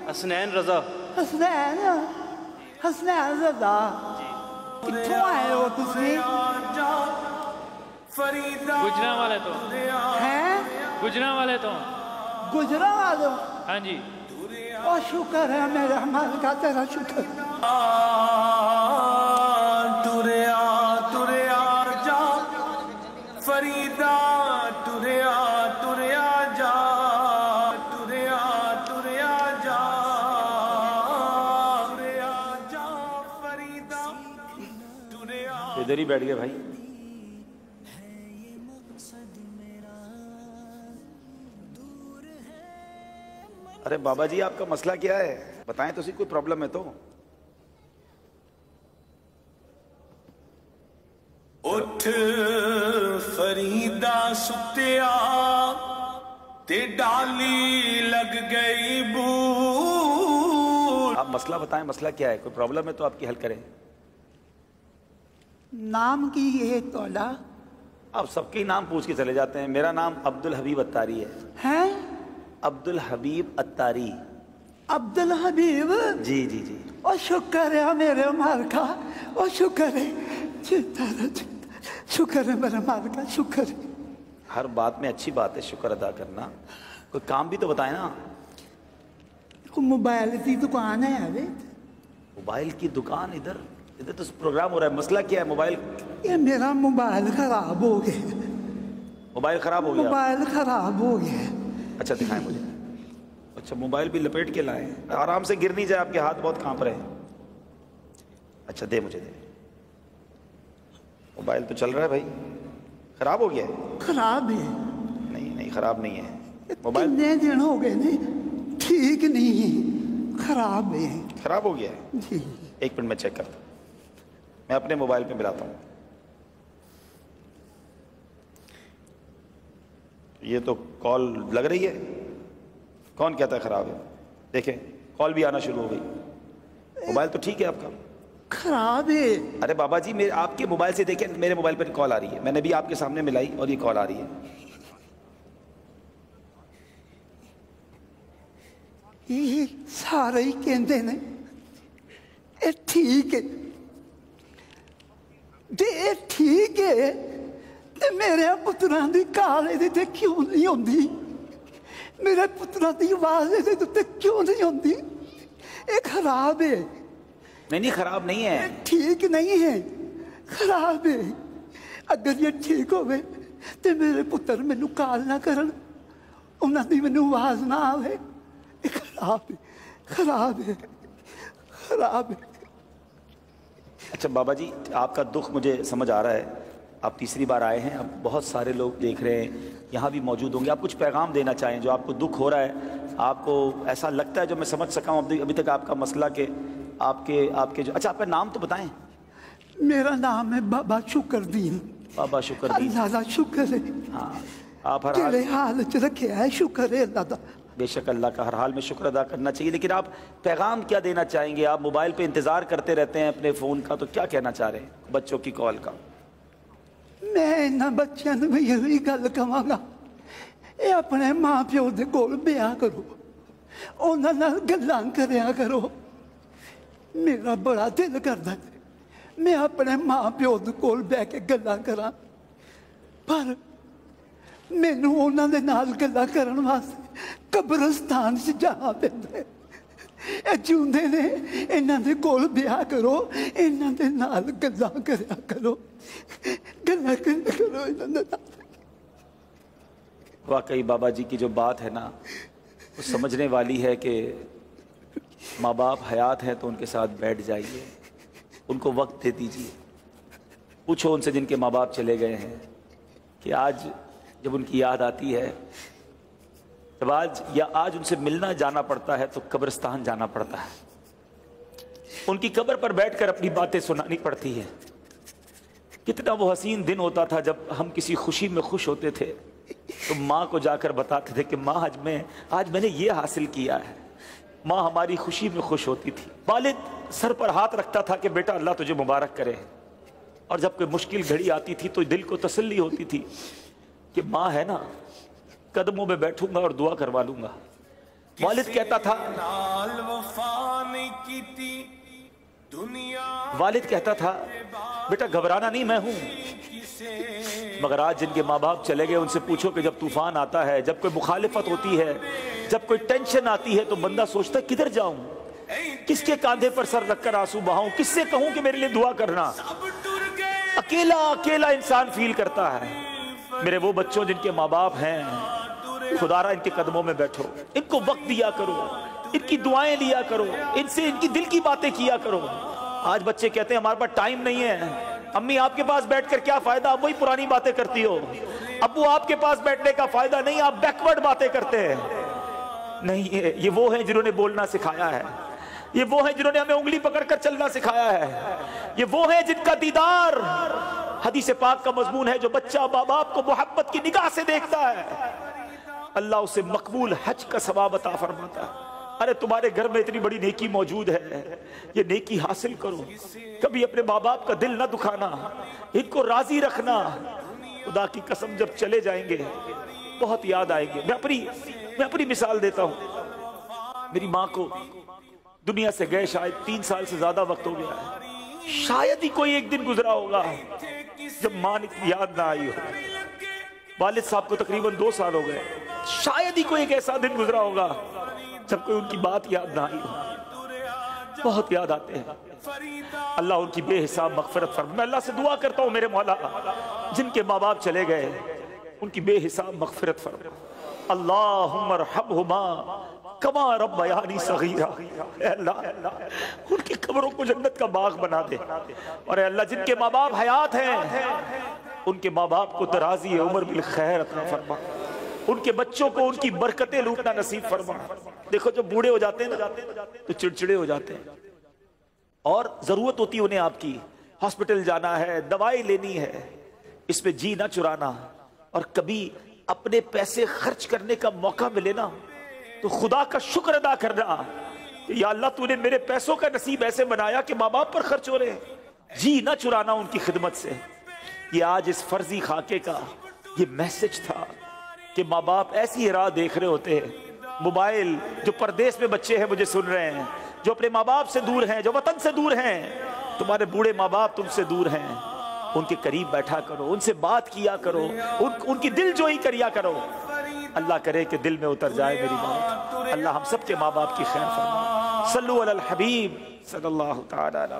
हसनैन रजा। हसनैन रजा कित्थों आए हो तुसी? गुजरांवाले तो। हैं? गुजरांवाले तो। गुजरांवाले? हाँ जी। और शुक्र है मेरे मालिक का, तेरा शुक्र। तुरया जा फरीदा, तुरया जा, तुरया जा, फरीदा तुरया। इधर ही बैठ गए भाई। अरे बाबा जी आपका मसला क्या है बताएं तो, कोई प्रॉब्लम है तो? उठ फरीदा सुतिया ते डाली लग गई बूट। आप मसला बताएं, मसला क्या है? कोई प्रॉब्लम है तो आपकी हल करें। नाम की है तोला? आप सबके नाम पूछ के चले जाते हैं। मेरा नाम अब्दुल हबीब अत्तारी है। हैं? अब्दुल हबीब अत्तारी। अब्दुल हबीब? जी जी जी। और शुक्र है मेरे मालिक का, और शुक्र है, शुक्र है मेरे मालिक का, शुक्र है। हर बात में अच्छी बात है शुक्र अदा करना। कोई काम भी तो बताए ना। मोबाइल की दुकान है अभी। मोबाइल की दुकान? इधर इधर तो प्रोग्राम हो रहा है। मसला क्या है? मोबाइल? ये मेरा मोबाइल खराब हो गया। मोबाइल खराब हो गया? मोबाइल खराब हो गया। अच्छा दिखाएं मुझे। अच्छा मोबाइल भी लपेट के लाए, आराम से गिर नहीं जाए, आपके हाथ बहुत कांप रहे हैं। अच्छा दे मुझे, दे। मोबाइल तो चल रहा है भाई। खराब हो गया है? खराब है। नहीं नहीं खराब नहीं है मोबाइल। कितने दिन हो गए ने, ठीक नहीं है, खराब है। खराब हो गया है जी। एक मिनट में चेक करता हूँ। मैं अपने मोबाइल पे मिलाता हूँ। ये तो कॉल लग रही है। कौन कहता है खराब है? देखें कॉल भी आना शुरू हो गई। मोबाइल तो ठीक है आपका? खराब है। अरे बाबा जी मेरे आपके मोबाइल से देखें, मेरे मोबाइल पर कॉल आ रही है। मैंने भी आपके सामने मिलाई और ये कॉल आ रही है। ये सारे ही कहते ने ये ठीक है, ये ठीक है, ते मेरे पुत्रां दी काल इहदे ते क्यों नहीं होंदी? मेरे पुत्रां दी आवाज इहदे ते क्यों नहीं होंदी? ये खराब है। नहीं खराब नहीं है। ठीक नहीं है, खराब है। अगर ये ठीक होवे ते मेरे पुत्र मैनू काल ना करन, उन्हां दी मैनू आवाज ना आवे। ये खराब है, खराब है, खराब है। अच्छा बाबा जी आपका दुख मुझे समझ आ रहा है। आप तीसरी बार आए हैं, अब बहुत सारे लोग देख रहे हैं, यहाँ भी मौजूद होंगे। आप कुछ पैगाम देना चाहें जो आपको दुख हो रहा है, आपको ऐसा लगता है जो मैं समझ सका हूँ अभी तक आपका मसला के आपके जो। अच्छा आपका नाम तो बताएं। मेरा नाम है बाबा शुक्रदीन। बाबा शुक्रदीन। अल्लाह का शुक्र है। हाँ आप हर हाल च रखे है, शुक्र है अल्लाह का। बेशक अल्लाह का हर हाल में शुक्र अदा करना चाहिए। लेकिन आप पैगाम क्या देना चाहेंगे? आप मोबाइल पे इंतज़ार करते रहते हैं अपने फ़ोन का, तो क्या कहना चाह रहे हैं बच्चों की कॉल का? मैं इन्होंने बच्चों को यही गल कहांगा, ये अपने माँ प्यो के कोल ब्याह करो, उन्होंने नाल गल्लां करया करो। मेरा बड़ा दिल करता है मैं अपने माँ प्यो के कोल बह के गल्लां करां, पर मैनू उन्हां दे नाल गल्लां करन वास्ते कब्रिस्तान च जाना पैंदा है। ਇਹ ਜਿਉਂਦੇ ਨੇ ਇਹਨਾਂ ਦੇ ਕੋਲ ਵਿਆਹ ਕਰੋ, ਇਹਨਾਂ ਦੇ ਨਾਲ ਗੱਲਾਂ ਕਰਿਆ ਕਰੋ, ਗੱਲਾਂ ਕਰਿਆ ਕਰੋ ਇਹਨਾਂ ਦੇ ਨਾਲ। वाकई बाबा जी की जो बात है ना वो समझने वाली है कि माँ बाप हयात हैं तो उनके साथ बैठ जाइए, उनको वक्त दे दीजिए। पूछो उनसे जिनके माँ बाप चले गए हैं कि आज जब उनकी याद आती है, जब आज उनसे मिलना जाना पड़ता है तो कब्रिस्तान जाना पड़ता है, उनकी कब्र पर बैठकर अपनी बातें सुनानी पड़ती है। कितना वो हसीन दिन होता था जब हम किसी खुशी में खुश होते थे तो माँ को जाकर बताते थे कि माँ आज मैंने ये हासिल किया है। माँ हमारी खुशी में खुश होती थी। वालिद सर पर हाथ रखता था कि बेटा अल्लाह तुझे मुबारक करे। और जब कोई मुश्किल घड़ी आती थी तो दिल को तसल्ली होती थी कि माँ है ना, कदमों में बैठूंगा और दुआ करवा लूंगा। والد کہتا تھا نال وفا نہیں کیتی دنیا والد کہتا تھا بیٹا گھبرانا نہیں، میں ہوں. مگر آج جن کے ماں باپ چلے گئے ان سے پوچھو کہ جب طوفان آتا ہے، جب کوئی مخالفت ہوتی ہے، جب کوئی ٹینشن آتی ہے تو بندہ سوچتا ہے کدھر جاؤں، کس کے کاندھے پر سر رکھ کر آنسو بہاؤں، کس سے کہوں کہ میرے لیے دعا کرنا. اکیلا اکیلا انسان فیل کرتا ہے. میرے وہ بچوں جن کے ماں باپ ہیں، خدا را ان کے قدموں میں بیٹھو، ان کو وقت دیا کرو، ان کی دعائیں لیا کرو، ان سے ان کی دل کی باتیں کیا کرو. آج بچے کہتے ہیں ہمارے پاس ٹائم نہیں ہے. امی آپ کے پاس بیٹھ کر کیا فائدہ، آپ وہی پرانی باتیں کرتی ہو. ابو آپ کے پاس بیٹھنے کا فائدہ نہیں، آپ بیکورڈ باتیں کرتے ہیں. نہیں، یہ وہ ہیں جنہوں نے بولنا سکھایا ہے، یہ وہ ہیں جنہوں نے ہمیں انگلی پکڑ کر چلنا سکھایا ہے، یہ وہ ہیں جن کا دیدار حدیث پاک کا مضمون ہے. جو بچہ ماں باپ کو محبت کی نگاہ سے دیکھتا ہے اللہ اسے مقبول حج کا ثواب عطا فرماتا ہے. ارے تمہارے گھر میں اتنی بڑی نیکی موجود ہے، یہ نیکی حاصل کرو. کبھی اپنے ماں باپ کا دل نہ دکھانا، ان کو راضی رکھنا. خدا کی قسم جب چلے جائیں گے بہت یاد آئیں گے. میں اپنی مثال دیتا ہوں. میری ماں کو دنیا سے گئے شاید 3 سال سے زیادہ وقت ہو گیا ہے. شاید ہی کوئی ایک دن گزرا ہوگا جب ماں نے یاد نہ آئی ہو. والد صاحب کو تقریباً 2 سال ہو گئے. شاید ہی کوئی ایک ایسا دن گزرا ہوگا جب کوئی ان کی بات یاد نہ آئی ہو. بہت یاد آتے ہیں. اللہ ان کی بے حساب مغفرت فرمائے. میں اللہ سے دعا کرتا ہوں میرے مولا جن کے ماں باپ چلے گئے ان کی بے حساب مغفرت فرمائے. اللہم ارحمہما کما ربیانی صغیرا. اے اللہ ان کی قبروں کو جنت کا باغ بنا دے. اور اے اللہ جن کے ماں باپ حیات ہیں ان کے ماں باپ کو درازی عمر بالخیر عطا فرما. ان کے بچوں کو ان کی برکتیں لوٹنا نصیب فرما. دیکھو جب بوڑھے ہو جاتے ہیں تو چڑچڑے ہو جاتے ہیں اور ضرورت ہوتی ہے انہیں آپ کی. ہاسپٹل جانا ہے، دوائی لینی ہے، اس پہ جی نہ چرانا. اور کبھی اپنے پیسے خرچ کرنے کا موقع ملے نا تو خدا کا شکر ادا کرنا کہ یا اللہ تو نے میرے پیسوں کا نصیب ایسے بنایا کہ ماں باپ پر خرچ ہو رہے ہیں. جی نہ چرانا ان کی خدمت سے. یہ آج اس فرضی خاکے کا یہ میسج تھا کہ ماں باپ ایسی راہ دیکھ رہے ہوتے ہیں. موبائل جو پردیس میں بچے ہیں مجھے سن رہے ہیں، جو اپنے ماں باپ سے دور ہیں، جو وطن سے دور ہیں، تمہارے بوڑھے ماں باپ تم سے دور ہیں، ان کے قریب بیٹھا کرو، ان سے بات کیا کرو، ان کی دل جوئی کریا کرو. اللہ کرے کہ دل میں اتر جائے میری بات. اللہ ہم سب کے ماں باپ کی خیر فرمائے. صلو علی الحبیب صلی اللہ تعالی علیہ